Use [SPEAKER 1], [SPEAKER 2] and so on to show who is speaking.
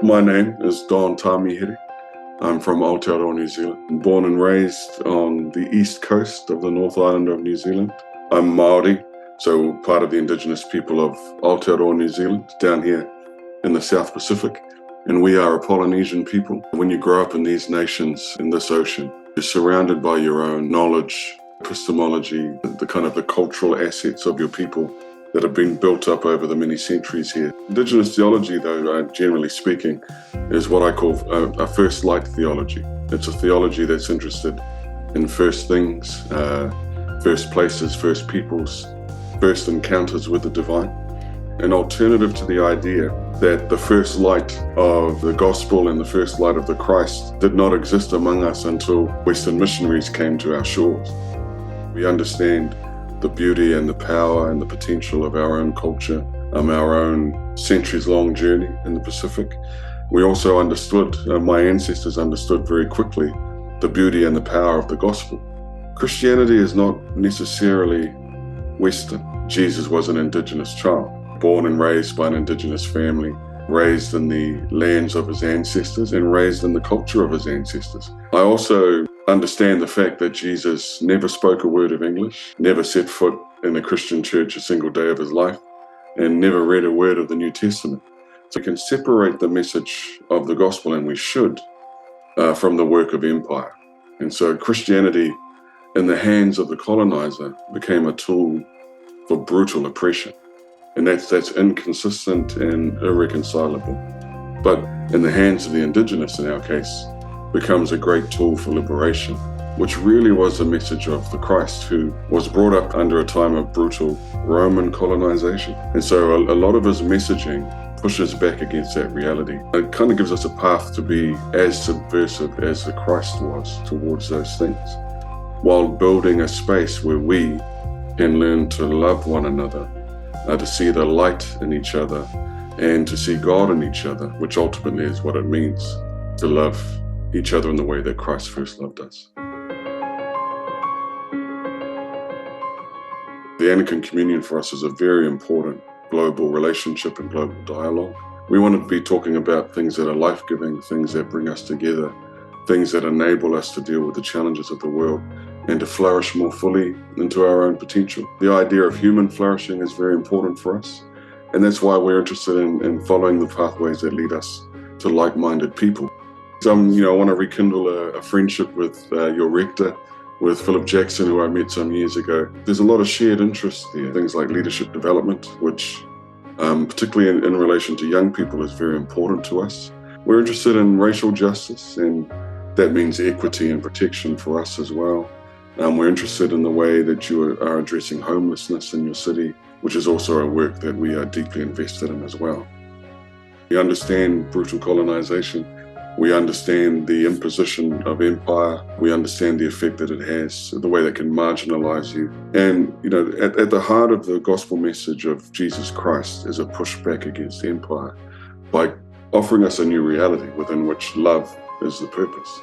[SPEAKER 1] My name is Tamihere. I'm from Aotearoa, New Zealand. Born and raised on the east coast of the North Island of New Zealand. I'm Māori, so part of the indigenous people of Aotearoa, New Zealand, down here in the South Pacific. And we are a Polynesian people. When you grow up in these nations, in this ocean, you're surrounded by your own knowledge, epistemology, the cultural assets of your people that have been built up over the many centuries here. Indigenous theology, though, generally speaking, is what I call a first light theology. It's a theology that's interested in first things, first places, first peoples, first encounters with the divine. An alternative to the idea that the first light of the gospel and the first light of the Christ did not exist among us until Western missionaries came to our shores. We understand the beauty and the power and the potential of our own culture, our own centuries-long journey in the Pacific. We also understood, my ancestors understood very quickly, the beauty and the power of the gospel. Christianity is not necessarily Western. Jesus was an indigenous child, born and raised by an indigenous family, raised in the lands of his ancestors and raised in the culture of his ancestors. I also understand the fact that Jesus never spoke a word of English, never set foot in a Christian church a single day of his life, and never read a word of the New Testament. So we can separate the message of the gospel, and we should, from the work of empire. And so Christianity, in the hands of the colonizer, became a tool for brutal oppression. And that's inconsistent and irreconcilable. But in the hands of the indigenous, in our case, becomes a great tool for liberation, which really was the message of the Christ, who was brought up under a time of brutal Roman colonization. And so a lot of his messaging pushes back against that reality. It kind of gives us a path to be as subversive as the Christ was towards those things, while building a space where we can learn to love one another, to see the light in each other, and to see God in each other, which ultimately is what it means to love each other in the way that Christ first loved us. The Anglican Communion for us is a very important global relationship and global dialogue. We want to be talking about things that are life-giving, things that bring us together, things that enable us to deal with the challenges of the world and to flourish more fully into our own potential. The idea of human flourishing is very important for us, and that's why we're interested in following the pathways that lead us to like-minded people. I want to rekindle a friendship with your rector, with Philip Jackson, who I met some years ago. There's a lot of shared interest there. Things like leadership development, which particularly in relation to young people is very important to us. We're interested in racial justice, and that means equity and protection for us as well. We're interested in the way that you are addressing homelessness in your city, which is also a work that we are deeply invested in as well. We understand brutal colonization. We understand the imposition of empire. We understand the effect that it has, the way that can marginalize you. And, at the heart of the gospel message of Jesus Christ is a pushback against empire by offering us a new reality within which love is the purpose.